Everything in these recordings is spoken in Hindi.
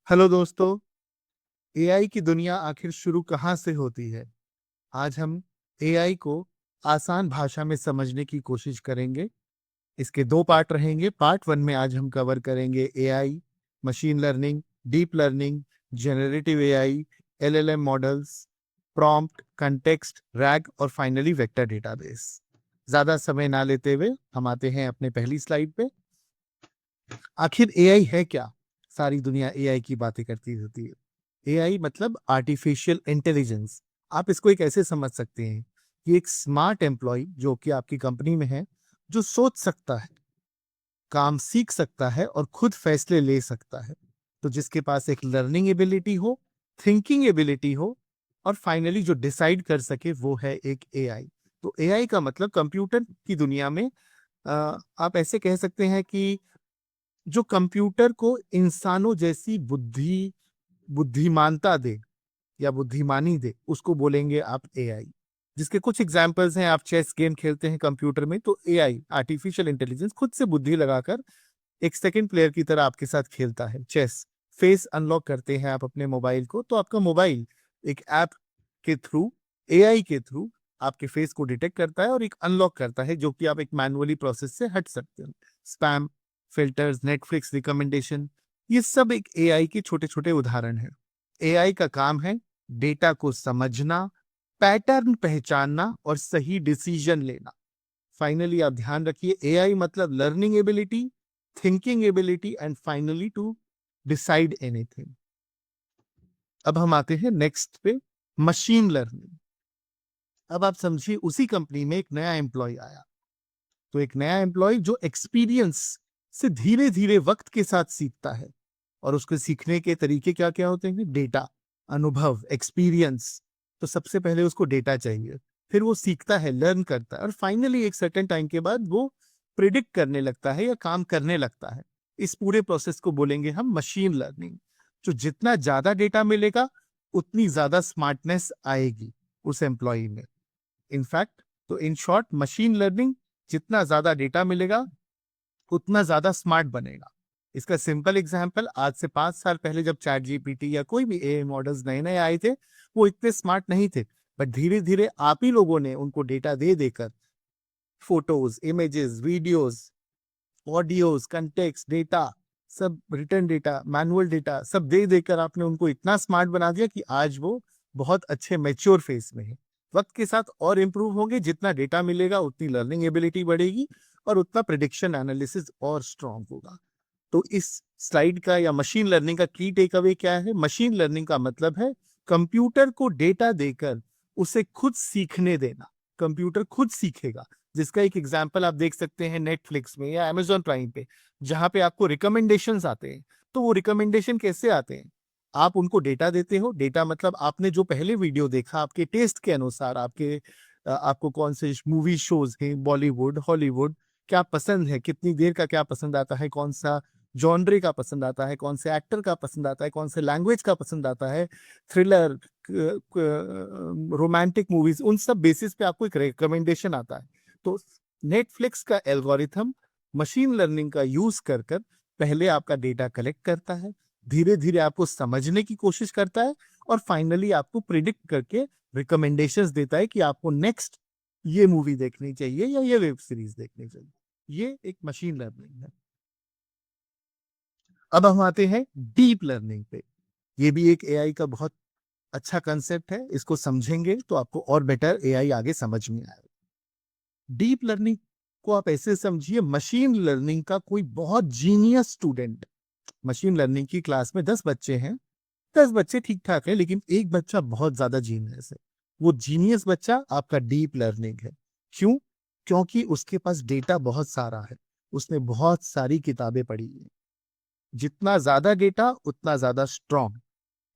हेलो दोस्तों। एआई की दुनिया आखिर शुरू कहाँ से होती है? आज हम एआई को आसान भाषा में समझने की कोशिश करेंगे। इसके दो पार्ट रहेंगे। पार्ट वन में आज हम कवर करेंगे AI, machine learning, deep learning, generative AI, LLM models, prompt, context, rag और फाइनली वेक्टर डेटाबेस। ज्यादा समय ना लेते हुए हम आते हैं अपने पहली स्लाइड पे। आखिर एआई है क्या? सारी दुनिया एआई की बातें करती होती है। एआई मतलब आर्टिफिशियल इंटेलिजेंस। आप इसको एक ऐसे समझ सकते हैं कि एक स्मार्ट एम्प्लॉय जो कि आपकी कंपनी में है, जो सोच सकता है, काम सीख सकता है और खुद फैसले ले सकता है। तो जिसके पास एक लर्निंग एबिलिटी हो, थिंकिंग एबिलिटी हो और फाइनली जो डिसाइड कर सके, वो है एक एआई। तो एआई का मतलब कंप्यूटर की दुनिया में आप ऐसे कह सकते हैं कि जो कंप्यूटर को इंसानों जैसी बुद्धिमानता दे या बुद्धिमानी दे, उसको बोलेंगे आप एआई। जिसके कुछ एग्जांपल्स हैं। आप चेस गेम खेलते हैं कंप्यूटर में, तो एआई, आर्टिफिशियल इंटेलिजेंस, खुद से बुद्धि लगाकर एक सेकंड प्लेयर की तरह आपके साथ खेलता है चेस। फेस अनलॉक करते हैं आप अपने मोबाइल को, तो आपका मोबाइल एक ऐप के थ्रू, एआई के थ्रू आपके फेस को डिटेक्ट करता है और एक अनलॉक करता है, जो कि आप एक मैनुअली प्रोसेस से हट सकते हो। स्पैम फिल्टर्स, नेटफ्लिक्स रिकमेंडेशन, ये सब एक एआई के छोटे छोटे उदाहरण हैं। एआई का काम है डेटा को समझना, पैटर्न पहचानना और सही डिसीजन लेना। फाइनली आप ध्यान रखिए, एआई मतलब learning ability, thinking ability and finally to decide anything. अब हम आते हैं नेक्स्ट पे, मशीन लर्निंग। अब आप समझिए, उसी कंपनी में एक नया एम्प्लॉय आया। तो एक नया एम्प्लॉय जो एक्सपीरियंस से धीरे धीरे वक्त के साथ सीखता है। और उसके सीखने के तरीके क्या क्या होते हैं? डेटा, अनुभव, एक्सपीरियंस। तो सबसे पहले उसको डेटा चाहिए, फिर वो सीखता है, लर्न करता है और फाइनली एक सर्टेन टाइम के बाद वो प्रिडिक्ट करने लगता है या काम करने लगता है। इस पूरे प्रोसेस को बोलेंगे हम मशीन लर्निंग। जो जितना ज्यादा डेटा मिलेगा, उतनी ज्यादा स्मार्टनेस आएगी उस एम्प्लॉय में। इनफैक्ट, तो इन शॉर्ट, मशीन लर्निंग, जितना ज्यादा डेटा मिलेगा उतना ज्यादा स्मार्ट बनेगा। इसका सिंपल एग्जांपल, आज से 5 साल पहले जब चैट जीपीटी या कोई भी एआई मॉडल्स नए नए आए थे, वो इतने स्मार्ट नहीं थे। बट धीरे धीरे आप ही लोगों ने उनको डेटा दे देकर photos, images, videos, audios, context data, सब रिटर्न डेटा, मैनुअल डेटा, सब दे देकर आपने उनको इतना स्मार्ट बना दिया कि आज वो बहुत अच्छे मैच्योर फेस में है। वक्त के साथ और इम्प्रूव होंगे, जितना डेटा मिलेगा उतनी लर्निंग एबिलिटी बढ़ेगी और उतना प्रिडिक्शन एनालिसिस और स्ट्रांग होगा। तो इस स्लाइड का या मशीन लर्निंग का की टेक अवे क्या है? मशीन लर्निंग का मतलब है कंप्यूटर को डेटा देकर उसे खुद सीखने देना। कंप्यूटर खुद सीखेगा। जिसका एक एग्जांपल आप देख सकते हैं नेटफ्लिक्स में या अमेजॉन प्राइम पे, जहां पे आपको रिकमेंडेशंस आते हैं। तो वो रिकमेंडेशन कैसे आते हैं? आप उनको डेटा देते हो। डेटा मतलब आपने जो पहले वीडियो देखा, आपके टेस्ट के अनुसार, आपको कौन से मूवी शोज हैं, बॉलीवुड, हॉलीवुड, क्या पसंद है, कितनी देर का क्या पसंद आता है, कौन सा जॉनरे का पसंद आता है, कौन से एक्टर का पसंद आता है, कौन से लैंग्वेज का पसंद आता है, थ्रिलर, रोमांटिक मूवीज, उन सब बेसिस पे आपको एक रिकमेंडेशन आता है। तो नेटफ्लिक्स का एल्गोरिथम मशीन लर्निंग का यूज कर कर पहले आपका डेटा कलेक्ट करता है, धीरे धीरे आपको समझने की कोशिश करता है और फाइनली आपको प्रिडिक्ट करके रिकमेंडेशंस देता है कि आपको नेक्स्ट ये मूवी देखनी चाहिए या ये वेब सीरीज देखनी चाहिए। ये एक मशीन लर्निंग है। अब हम आते हैं डीप लर्निंग पे। ये भी एक एआई का बहुत अच्छा कंसेप्ट है। इसको समझेंगे तो आपको और बेटर एआई आगे समझ में आएगा। डीप लर्निंग को आप ऐसे समझिए, मशीन लर्निंग का कोई बहुत जीनियस स्टूडेंट। मशीन लर्निंग की क्लास में 10 बच्चे हैं। 10 बच्चे ठीक ठाक है, लेकिन एक बच्चा बहुत ज्यादा जीनियस है। वो जीनियस बच्चा आपका डीप लर्निंग है। क्यों? क्योंकि उसके पास डेटा बहुत सारा है। उसने बहुत सारी किताबें पढ़ी है। जितना ज्यादा डेटा उतना ज्यादा स्ट्रांग।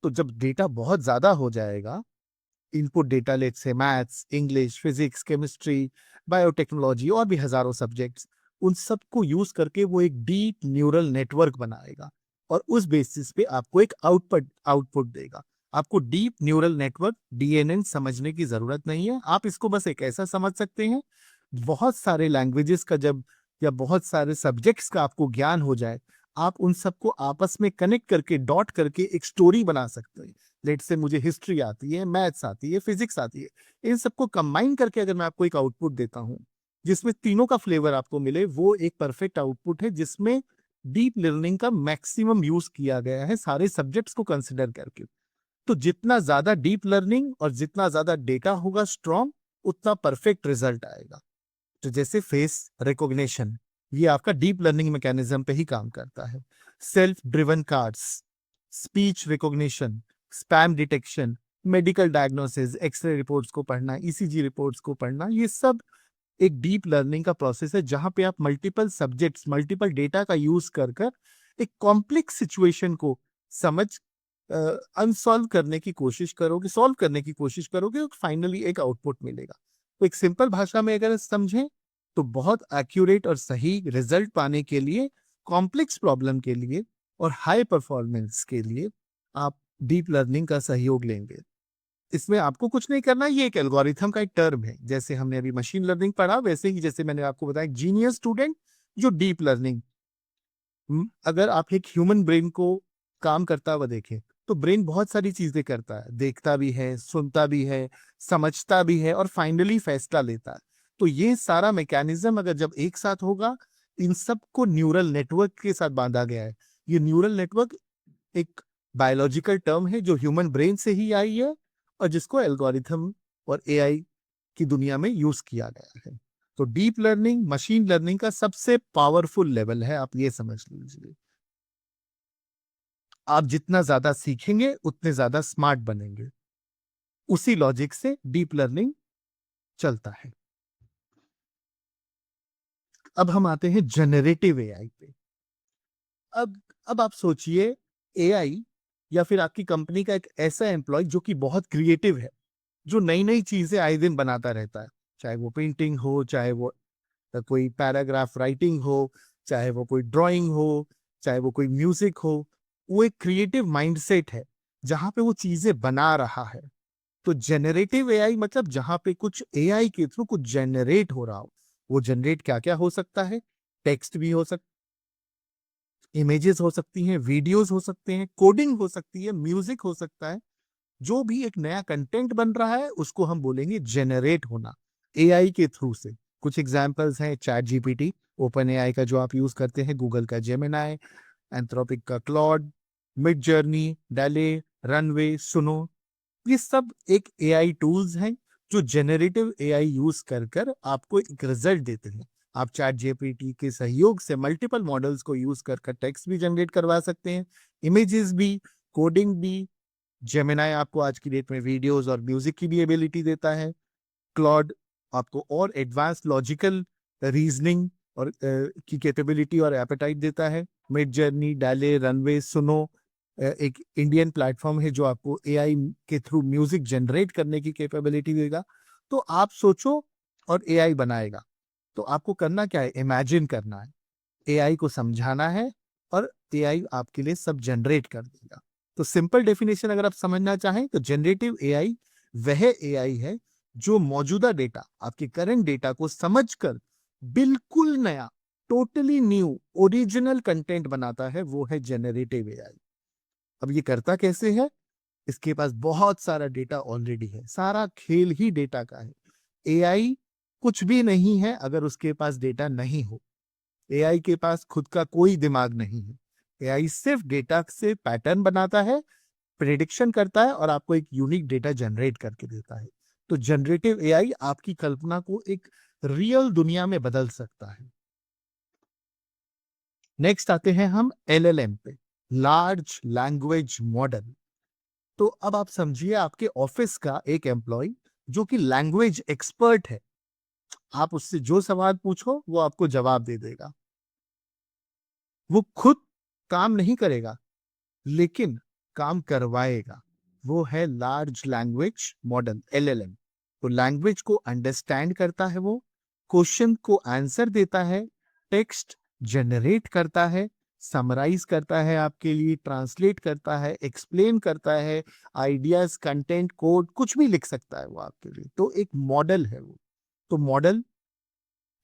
तो जब डेटा बहुत ज्यादा हो जाएगा, इनपुट डेटा, लेट से maths, English, physics, chemistry, biotechnology और भी हजारों सब्जेक्ट्स, उन सबको यूज करके वो एक डीप न्यूरल नेटवर्क बनाएगा और उस बेसिस पे आपको एक आउटपुट आउटपुट देगा। आपको डीप न्यूरल नेटवर्क, डीएनएन, समझने की जरूरत नहीं है। आप इसको बस एक ऐसा समझ सकते हैं, बहुत सारे लैंग्वेजेस का जब या बहुत सारे सब्जेक्ट्स का आपको ज्ञान हो जाए, आप उन सबको आपस में कनेक्ट करके डॉट करके एक स्टोरी बना सकते हैं। लेट से मुझे हिस्ट्री आती है, मैथ्स आती है, फिजिक्स आती है, इन सबको कंबाइन करके अगर मैं आपको एक आउटपुट देता हूँ जिसमें तीनों का फ्लेवर आपको मिले, वो एक परफेक्ट आउटपुट है जिसमें डीप लर्निंग का मैक्सिमम यूज किया गया है सारे सब्जेक्ट्स को कंसिडर करके। तो जितना ज्यादा डीप लर्निंग और जितना ज्यादा डेटा होगा स्ट्रॉन्ग, उतना परफेक्ट रिजल्ट आएगा। तो जैसे फेस रिकॉग्निशन, ये आपका डीप लर्निंग मैकेनिज्म पे ही काम करता है। Self driven cars, speech recognition, spam detection, medical diagnosis, X-ray reports को पढ़ना, ईसीजी रिपोर्ट्स को पढ़ना, ये सब एक डीप लर्निंग का प्रोसेस है जहां पे आप मल्टीपल सब्जेक्ट्स, मल्टीपल डेटा का यूज कर कर एक कॉम्प्लेक्स सिचुएशन को समझ अनसॉल्व करने की कोशिश करोगे, सॉल्व करने की कोशिश करोगे और फाइनली एक आउटपुट मिलेगा। तो एक सिंपल भाषा में अगर समझें तो बहुत एक्यूरेट और सही रिजल्ट पाने के लिए, कॉम्प्लेक्स प्रॉब्लम के लिए और हाई परफॉर्मेंस के लिए आप डीप लर्निंग का सहयोग लेंगे। इसमें आपको कुछ नहीं करना, ये एक एल्गोरिथम का एक टर्म है। जैसे हमने अभी मशीन लर्निंग पढ़ा, वैसे ही जैसे मैंने आपको बताया जीनियस स्टूडेंट जो डीप लर्निंग, अगर आप एक ह्यूमन ब्रेन को काम करता हुआ देखें तो ब्रेन बहुत सारी चीजें करता है, देखता भी है, सुनता भी है, समझता भी है और फाइनली फैसला लेता है। तो ये सारा मैकेनिज्म अगर जब एक साथ होगा, इन सबको न्यूरल नेटवर्क के साथ बांधा गया है। ये न्यूरल नेटवर्क एक बायोलॉजिकल टर्म है जो ह्यूमन ब्रेन से ही आई है और जिसको एल्गोरिथम और एआई की दुनिया में यूज किया गया है। तो डीप लर्निंग मशीन लर्निंग का सबसे पावरफुल लेवल है, आप ये समझ लीजिए। आप जितना ज्यादा सीखेंगे उतने ज्यादा स्मार्ट बनेंगे। उसी लॉजिक से डीप लर्निंग चलता है। अब हम आते हैं जनरेटिव एआई पे। अब आप सोचिए, एआई या फिर आपकी कंपनी का एक ऐसा एम्प्लॉय जो कि बहुत क्रिएटिव है, जो नई नई चीजें आए दिन बनाता रहता है, चाहे वो पेंटिंग हो, चाहे वो कोई पैराग्राफ राइटिंग हो, चाहे वो कोई ड्राइंग हो, चाहे वो कोई म्यूजिक हो। वो एक क्रिएटिव माइंडसेट है जहां पे वो चीजें बना रहा है। तो जेनरेटिव एआई मतलब जहां पे कुछ एआई के थ्रू कुछ जनरेट हो रहा हो। वो जनरेट क्या क्या हो सकता है? टेक्स्ट भी हो सकता, इमेजेस हो सकती हैं, वीडियोस हो सकते हैं, कोडिंग हो सकती है, म्यूजिक हो सकता है। जो भी एक नया कंटेंट बन रहा है उसको हम बोलेंगे जेनरेट होना एआई के थ्रू से। कुछ एग्जांपल्स हैं चैट जीपीटी, ओपन एआई का जो आप यूज करते हैं, गूगल का जेमिनाई, एंथ्रोपिक का क्लॉड, मिड जर्नी, डाले, रनवे, सुनो, ये सब एक एआई टूल्स हैं जो जेनरेटिव एआई यूज कर कर आपको एक रिजल्ट देते हैं। आप चैट जीपीटी के सहयोग से मल्टीपल मॉडल्स को यूज कर कर टेक्स्ट भी जनरेट करवा सकते हैं, इमेजेस भी, कोडिंग भी। जेमिनाई आपको आज की डेट में वीडियोस और म्यूजिक की भी एबिलिटी देता है। क्लॉड आपको और एडवांस लॉजिकल रीजनिंग और की कैपेबिलिटी और एपेटाइट देता है। मिड जर्नी, डाले, रनवे, सुनो एक इंडियन प्लेटफॉर्म है जो आपको एआई के थ्रू म्यूजिक जनरेट करने की कैपेबिलिटी देगा। तो आप सोचो और एआई बनाएगा। तो आपको करना क्या है? इमेजिन करना है, एआई को समझाना है और एआई आपके लिए सब जनरेट कर देगा। तो सिंपल डेफिनेशन अगर आप समझना चाहें तो जनरेटिव एआई वह एआई है जो मौजूदा डेटा, आपके करंट डेटा को समझकर बिल्कुल नया, टोटली न्यू ओरिजिनल कंटेंट बनाता है, वो है जनरेटिव एआई। अब ये करता कैसे है? इसके पास बहुत सारा डेटा ऑलरेडी है, सारा खेल ही डेटा का है। एआई कुछ भी नहीं है अगर उसके पास डेटा नहीं हो। एआई के पास खुद का कोई दिमाग नहीं है। एआई सिर्फ डेटा से पैटर्न बनाता है, प्रेडिक्शन करता है और आपको एक यूनिक डेटा जनरेट करके देता है। तो जनरेटिव एआई आपकी कल्पना को एक रियल दुनिया में बदल सकता है। नेक्स्ट आते हैं हम एलएलएम पे, लार्ज लैंग्वेज मॉडल। तो अब आप समझिए आपके ऑफिस का एक एम्प्लॉय जो कि लैंग्वेज एक्सपर्ट है, आप उससे जो सवाल पूछो वो आपको जवाब दे देगा। वो खुद काम नहीं करेगा लेकिन काम करवाएगा। वो है लार्ज लैंग्वेज मॉडल, एलएलएम। तो लैंग्वेज को अंडरस्टैंड करता है, वो क्वेश्चन को आंसर देता है, टेक्स्ट जनरेट करता है, समराइज करता है आपके लिए, ट्रांसलेट करता है, एक्सप्लेन करता है, आइडियाज, कंटेंट, कोड कुछ भी लिख सकता है वो आपके लिए। तो एक मॉडल है वो। तो मॉडल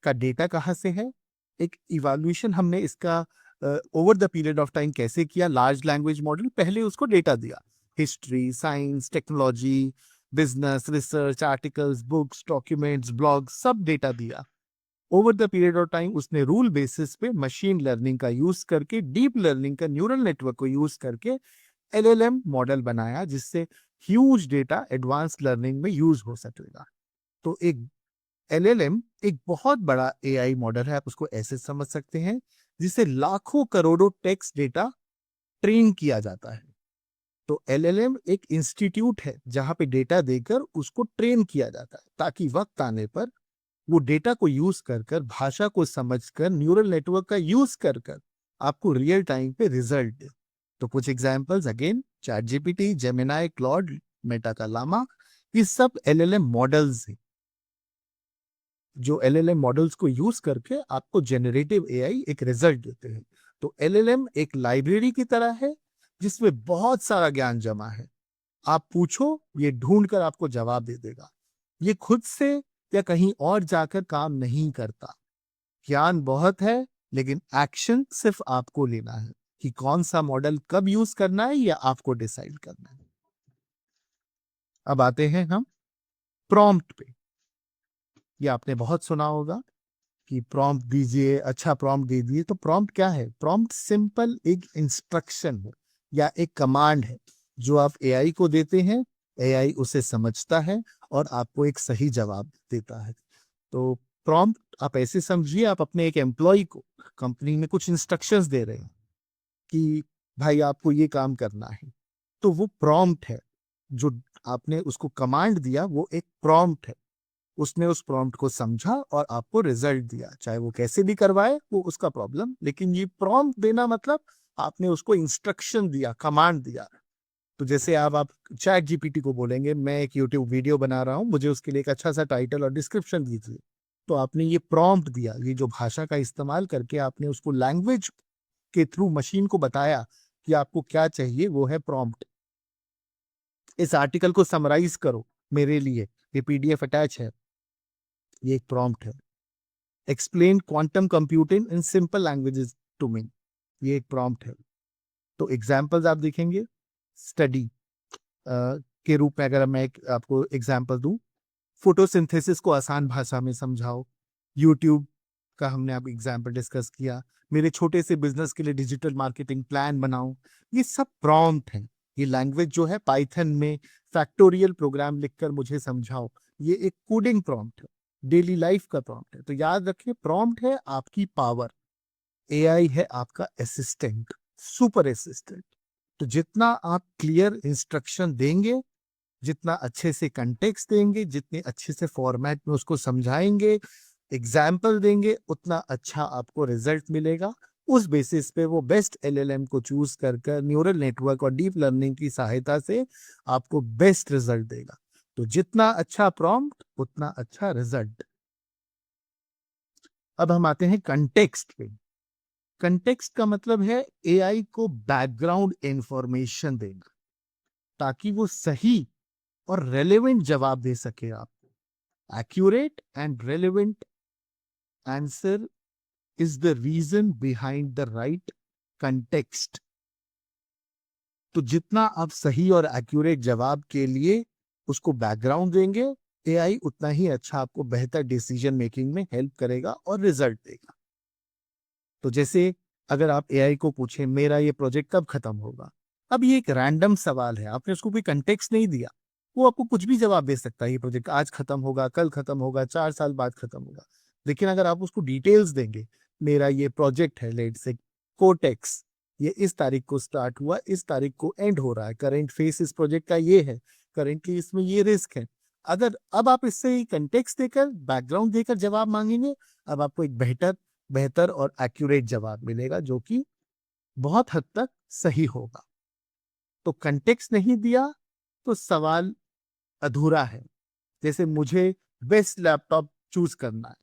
का डेटा कहाँ से है? एक इवैल्यूएशन हमने इसका over the period of time कैसे किया? लार्ज लैंग्वेज मॉडल पहले उसको डेटा दिया, history, science, technology, business, research, articles, books, documents, blogs, सब डेटा दिया। Over the period of time उसने रूल बेसिस पे मशीन लर्निंग का यूज करके, डीप लर्निंग का न्यूरल नेटवर्क को यूज करके एलएलएम मॉडल बनाया, जिससे ह्यूज डेटा एडवांस लर्निंग में यूज हो सकेगा। तो एक एलएलएम एक बहुत बड़ा एआई मॉडल है, आप उसको ऐसे समझ सकते हैं, जिसे लाखों करोड़ों टेक्स्ट डेटा ट्रेन किया जाता है। तो एलएलएम एक इंस्टीट्यूट है जहां पे डेटा देकर उसको ट्रेन किया जाता है, ताकि वक्त आने पर वो डेटा को यूज कर कर, भाषा को समझकर, न्यूरल नेटवर्क का यूज कर कर आपको रियल टाइम पे रिजल्ट दे। तो कुछ examples again, chat GPT, Gemini, Claude, Meta का लामा, ये सब एलएलएम मॉडल्स हैं जो एलएलएम मॉडल्स को यूज करके आपको जेनरेटिव एआई एक रिजल्ट देते हैं। तो एलएलएम एक लाइब्रेरी की तरह है जिसमें बहुत सारा ज्ञान जमा है। आप पूछो, ये ढूंढ कर आपको जवाब दे देगा। ये खुद से या कहीं और जाकर काम नहीं करता। ज्ञान बहुत है, लेकिन एक्शन सिर्फ आपको लेना है कि कौन सा मॉडल कब यूज करना है, या आपको डिसाइड करना है। अब आते हैं हम प्रॉम्प्ट पे। ये आपने बहुत सुना होगा कि प्रॉम्प्ट दीजिए, अच्छा प्रॉम्प्ट दे दिए। तो प्रॉम्प्ट क्या है? प्रॉम्प्ट सिंपल एक इंस्ट्रक्शन है या एक कमांड है जो आप एआई को देते हैं, एआई उसे समझता है और आपको एक सही जवाब देता है। तो प्रॉम्प्ट आप ऐसे समझिए, आप अपने एक एम्प्लॉय को कंपनी में कुछ इंस्ट्रक्शंस दे रहे हैं कि भाई आपको ये काम करना है, तो वो प्रॉम्प्ट है। जो आपने उसको कमांड दिया वो एक प्रॉम्प्ट है। उसने उस प्रॉम्प्ट को समझा और आपको रिजल्ट दिया, चाहे वो कैसे भी करवाए वो उसका प्रॉब्लम, लेकिन ये प्रॉम्प्ट देना मतलब आपने उसको इंस्ट्रक्शन दिया, कमांड दिया। तो जैसे आप चैट जीपीटी को बोलेंगे मैं एक यूट्यूब वीडियो बना रहा हूँ, मुझे उसके लिए एक अच्छा सा टाइटल और डिस्क्रिप्शन दीजिए, तो आपने ये प्रॉम्प्ट दिया, ये जो भाषा का इस्तेमाल करके आपने उसको लैंग्वेज के थ्रू मशीन को बताया कि आपको क्या चाहिए, वो है प्रॉम्प्ट। इस आर्टिकल को समराइज करो मेरे लिए, ये पीडीएफ अटैच है, ये एक प्रॉम्प्ट है। Explain quantum computing in simple languages to me, ये एक प्रॉम्प्ट है। तो एग्जांपल्स आप देखेंगे, स्टडी के रूप में अगर मैं एक आपको एग्जांपल दूं, फोटोसिंथेसिस को आसान भाषा में समझाओ, यूट्यूब का हमने अब एग्जांपल डिस्कस किया, मेरे छोटे से बिजनेस के लिए डिजिटल मार्केटिंग प्लान बनाओ, ये सब प्रॉम्प्ट हैं। ये लैंग्वेज जो है पाइथन में फैक्टोरियल प्रोग्राम लिखकर मुझे समझाओ, ये एक कोडिंग प्रॉम्प्ट है, डेली लाइफ का प्रॉम्प्ट है। तो याद रखिए, प्रॉम्प्ट है आपकी पावर, एआई है आपका असिस्टेंट, सुपर असिस्टेंट। तो जितना आप क्लियर इंस्ट्रक्शन देंगे, जितना अच्छे से कंटेक्स्ट देंगे, जितने अच्छे से फॉर्मेट में उसको समझाएंगे, एग्जाम्पल देंगे, उतना अच्छा आपको रिजल्ट मिलेगा। उस बेसिस पे वो बेस्ट एलएलएम को चूज कर न्यूरल नेटवर्क और डीप लर्निंग की सहायता से आपको बेस्ट रिजल्ट देगा। तो जितना अच्छा प्रॉम्प्ट उतना अच्छा रिजल्ट। अब हम आते हैं कंटेक्स्ट पे। कंटेक्स्ट का मतलब है एआई को बैकग्राउंड इंफॉर्मेशन देना, ताकि वो सही और रेलेवेंट जवाब दे सके आपको। Accurate and relevant answer is the reason behind the right context। तो जितना आप सही और एक्यूरेट जवाब के लिए उसको बैकग्राउंड देंगे, एआई उतना ही अच्छा आपको बेहतर डिसीजन मेकिंग में हेल्प करेगा और रिजल्ट देगा। तो जैसे अगर आप एआई को पूछें मेरा ये प्रोजेक्ट कब खत्म होगा, अब ये एक रैंडम सवाल है, आपने उसको कोई कंटेक्स्ट नहीं दिया, वो आपको कुछ भी जवाब दे सकता है, ये प्रोजेक्ट आज खत्म होगा, कल खत्म होगा, 4 साल बाद खत्म होगा। लेकिन अगर आप उसको डिटेल्स देंगे, मेरा ये प्रोजेक्ट है, लेट से कोटेक्स, ये इस तारीख को स्टार्ट हुआ, इस तारीख को एंड हो रहा है, करेंट फेस इस प्रोजेक्ट का ये है, करेंटली इसमें ये रिस्क है। अगर अब आप इससे कंटेक्स्ट देकर, बैकग्राउंड देकर जवाब मांगेंगे, अब आपको एक बेहतर बेहतर और एक्यूरेट जवाब मिलेगा, जो कि बहुत हद तक सही होगा। तो कंटेक्स्ट नहीं दिया तो सवाल अधूरा है। जैसे मुझे बेस्ट लैपटॉप चूज करना है,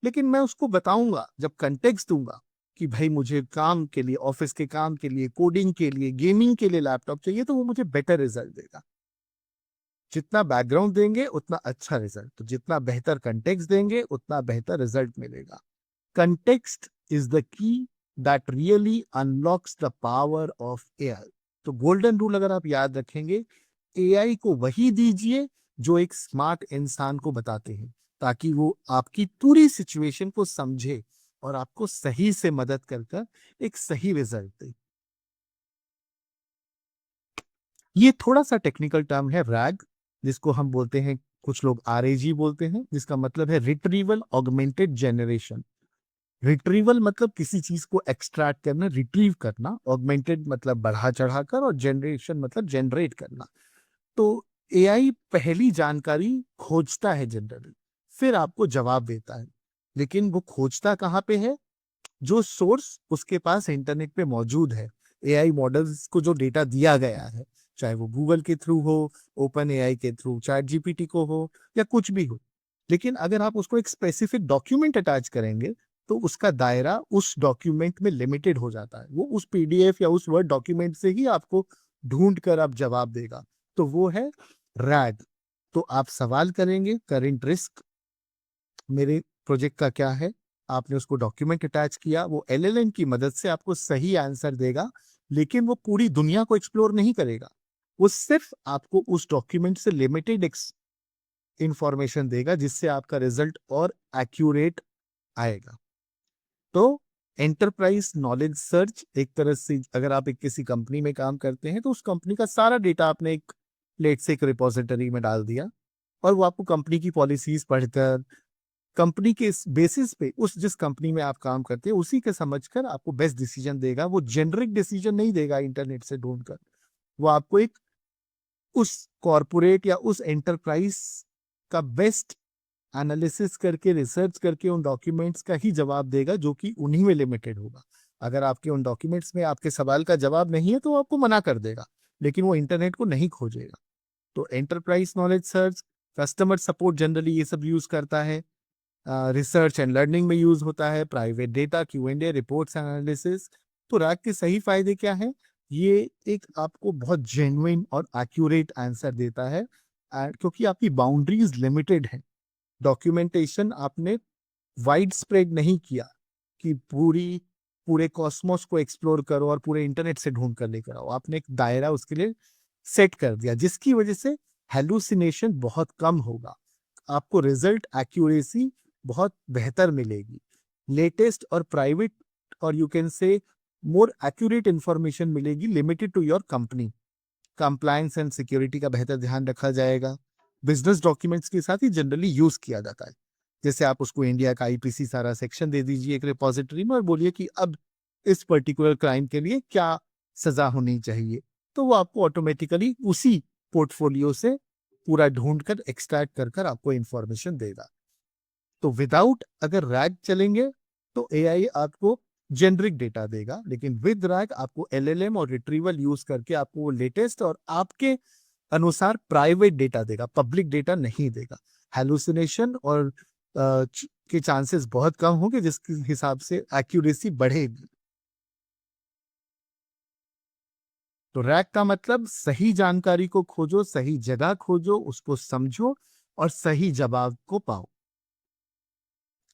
लेकिन मैं उसको बताऊंगा जब कंटेक्स्ट दूंगा कि भाई मुझे काम के लिए, ऑफिस के काम के लिए, कोडिंग के लिए, गेमिंग के लिए लैपटॉप चाहिए, तो वो मुझे बेटर रिजल्ट देगा। जितना बैकग्राउंड देंगे उतना अच्छा रिजल्ट, तो जितना बेहतर कंटेक्स्ट देंगे उतना बेहतर रिजल्ट मिलेगा। Context is the key that really unlocks the power of AI. तो गोल्डन रूल अगर आप याद रखेंगे, एआई को वही दीजिए जो एक स्मार्ट इंसान को बताते हैं, ताकि वो आपकी पूरी सिचुएशन को समझे और आपको सही से मदद कर कर एक सही रिजल्ट दे। ये थोड़ा सा टेक्निकल टर्म है रैग, जिसको हम बोलते हैं, कुछ लोग आरएजी बोलते हैं, जिसका मतलब है रिट्रीवल ऑगमेंटेड जनरेशन। रिट्रीवल मतलब किसी चीज को एक्सट्रैक्ट करना, रिट्रीव करना, ऑगमेंटेड मतलब बढ़ा चढ़ाकर, और जनरेशन मतलब जनरेट करना। तो एआई पहली जानकारी खोजता है जनरली, फिर आपको जवाब देता है। लेकिन वो खोजता कहाँ पे है? जो सोर्स उसके पास इंटरनेट पे मौजूद है। एआई मॉडल्स को जो डेटा दिया गया है, चाहे वो गूगल के थ्रू हो, ओपन एआई के थ्रू, चैट जीपीटी को हो, या कुछ भी हो। लेकिन अगर आप उसको एक स्पेसिफिक डॉक्यूमेंट अटैच करेंगे, तो उसका दायरा उस डॉक्यूमेंट में लिमिटेड हो जाता है। वो उस पीडीएफ या उस वर्ड डॉक्यूमेंट से ही आपको ढूंढ कर आप जवाब देगा। तो वो है रैग। तो आप सवाल करेंगे, करेंट रिस्क मेरे प्रोजेक्ट का क्या है? आपने उसको डॉक्यूमेंट अटैच किया, वो एलएलएम की मदद से आपको सही आंसर देगा, लेकिन वो पूरी दुनिया को एक्सप्लोर नहीं करेगा। वो सिर्फ आपको उस डॉक्यूमेंट से लिमिटेड इंफॉर्मेशन देगा, जिससे आपका रिजल्ट और एक्यूरेट आएगा। तो एंटरप्राइज नॉलेज सर्च एक तरह से, अगर आप एक किसी कंपनी में काम करते हैं, तो उस कंपनी का सारा डेटा आपने एक प्लेट से एक रिपोजिटरी में डाल दिया, और वो आपको कंपनी की पॉलिसीज पढ़कर, कंपनी के बेसिस पे, उस जिस कंपनी में आप काम करते हैं उसी के समझकर आपको बेस्ट डिसीजन देगा। वो जेनरिक डिसीजन नहीं देगा इंटरनेट से ढूंढकर। वो आपको एक उस कॉरपोरेट या उस एंटरप्राइज का बेस्ट एनालिसिस करके, रिसर्च करके उन डॉक्यूमेंट्स का ही जवाब देगा, जो कि उन्हीं में लिमिटेड होगा। अगर आपके उन डॉक्यूमेंट्स में आपके सवाल का जवाब नहीं है, तो वो आपको मना कर देगा, लेकिन वो इंटरनेट को नहीं खोजेगा। तो enterprise knowledge search, customer support generally ये सब यूज करता है, रिसर्च एंड लर्निंग में यूज होता है, प्राइवेट डेटा, क्यू&ए, रिपोर्ट्स एनालिसिस। तो रैग के सही फायदे क्या हैं? ये एक आपको बहुत जेन्युइन और एक्यूरेट आंसर देता है, क्योंकि आपकी बाउंड्रीज लिमिटेड है। डॉक्यूमेंटेशन आपने वाइड स्प्रेड नहीं किया कि पूरे कॉस्मोस को एक्सप्लोर करो और पूरे इंटरनेट से ढूंढ कर लेकर आओ। आपने एक दायरा उसके लिए सेट कर दिया, जिसकी वजह से हेलुसिनेशन बहुत कम होगा, आपको रिजल्ट एक्यूरेसी बहुत बेहतर मिलेगी, लेटेस्ट और प्राइवेट, और you can see more accurate information मिलेगी limited to your company. Compliance and security का बेहतर ध्यान रखा जाएगा। बिजनेस डॉक्यूमेंट्स के साथ ही जनरली यूज किया जाता है। जैसे आप उसको इंडिया का आईपीसी सारा सेक्शन दे दीजिए एक रिपोजिटरी में, और बोलिए कि अब इस पर्टिकुलर क्राइम के लिए क्या सजा होनी चाहिए, तो वो आपको ऑटोमेटिकली उसी पोर्टफोलियो से पूरा ढूंढ कर, एक्सट्रैक्ट कर कर आपको इंफॉर्मेशन देगा। तो विदाउट अगर रैग चलेंगे, तो एआई आपको जेनरिक डेटा देगा, लेकिन विद रैग आपको एलएलएम और रिट्रीवल यूज करके आपको वो लेटेस्ट और आपके अनुसार प्राइवेट डेटा देगा, पब्लिक डेटा नहीं देगा। हेलुसिनेशन और के चांसेस बहुत कम होंगे, जिसके हिसाब से एक्यूरेसी बढ़ेगी। तो रैग का मतलब सही जानकारी को खोजो, सही जगह खोजो, उसको समझो और सही जवाब को पाओ।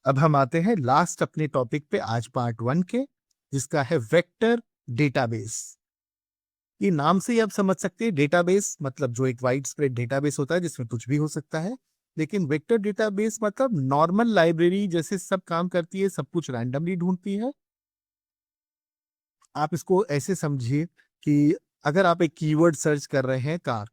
अब हम आते हैं लास्ट अपने टॉपिक पे आज पार्ट 1 के, जिसका है वेक्टर डेटाबेस। ये नाम से ही आप समझ सकते हैं, डेटाबेस मतलब जो एक वाइड स्प्रेड डेटाबेस होता है जिसमें कुछ भी हो सकता है। लेकिन वेक्टर डेटाबेस मतलब नॉर्मल लाइब्रेरी जैसे सब काम करती है, सब कुछ रैंडमली ढूंढती है। आप इसको ऐसे समझिए कि अगर आप एक कीवर्ड सर्च कर रहे हैं कार,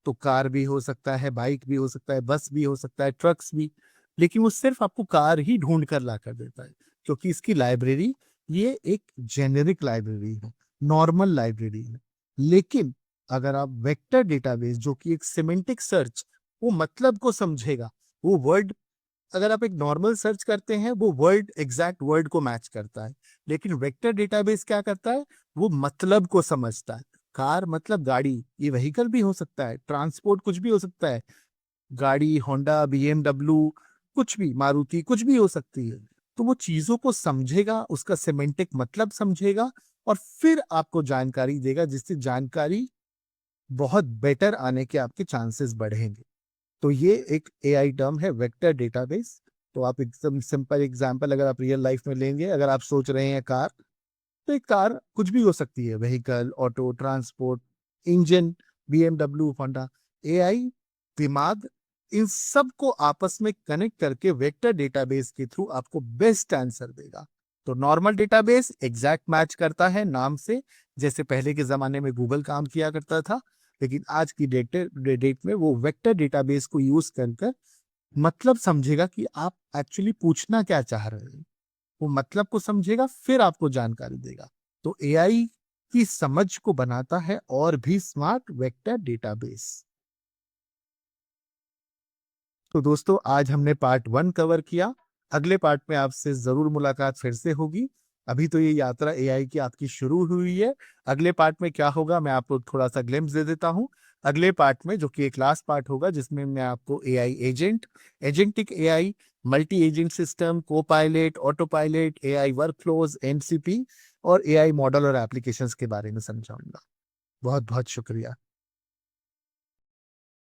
तो कार भी हो सकता है, बाइक भी हो सकता है, बस भी हो सकता है, ट्रक्स भी, लेकिन वो सिर्फ आपको कार ही ढूंढ कर ला कर देता है, क्योंकि इसकी लाइब्रेरी ये एक जेनेरिक लाइब्रेरी है, नॉर्मल लाइब्रेरी है। लेकिन अगर आप वेक्टर डेटाबेस, जो कि एक सिमेंटिक सर्च, वो मतलब को समझेगा, वो वर्ड, अगर आप एक नॉर्मल सर्च करते हैं वो वर्ड एग्जैक्ट वर्ड को मैच करता है, लेकिन वेक्टर डेटाबेस क्या करता है, वो मतलब को समझता है। कार मतलब गाड़ी, ये व्हीकल भी हो सकता है, ट्रांसपोर्ट कुछ भी हो सकता है, गाड़ी, होंडा, बीएमडब्ल्यू, कुछ भी, मारुति, कुछ भी हो सकती है। तो वो चीजों को समझेगा, उसका सिमेंटिक मतलब समझेगा, और फिर आपको जानकारी देगा, जिससे जानकारी बहुत बेटर आने के आपके चांसेस बढ़ेंगे। तो ये एक एआई टर्म है वेक्टर डेटाबेस। तो आप एकदम सिंपल एग्जांपल अगर आप रियल लाइफ में लेंगे, अगर आप सोच रहे हैं कार, तो एक कार कुछ भी हो सकती है, vehicle, auto, transport, engine, BMW, Honda. AI दिमाग इन सब को आपस में कनेक्ट करके वेक्टर डेटाबेस के थ्रू आपको बेस्ट आंसर देगा। तो नॉर्मल डेटाबेस एग्जैक्ट मैच करता है नाम से, जैसे पहले के जमाने में गूगल काम किया करता था, लेकिन आज की डेट में वो वेक्टर डेटाबेस को यूज कर मतलब समझेगा कि आप एक्चुअली पूछना क्या चाह रहे हैं। वो मतलब को समझेगा, फिर आपको जानकारी देगा। तो एआई की समझ को बनाता है और भी स्मार्ट वेक्टर डेटाबेस। तो दोस्तों, आज हमने पार्ट 1 कवर किया। अगले पार्ट में आपसे जरूर मुलाकात फिर से होगी। अभी तो ये यात्रा एआई की आपकी शुरू हुई है। अगले पार्ट में क्या होगा, मैं आपको थोड़ा सा ग्लिम्स दे देता हूँ। अगले पार्ट में, जो कि एक लास्ट पार्ट होगा, जिसमें मैं आपको AI agent, agentic AI, multi agent system, copilot, autopilot, AI workflows, MCP और एआई मॉडल और एप्लीकेशंस के बारे में समझाऊंगा। बहुत बहुत शुक्रिया।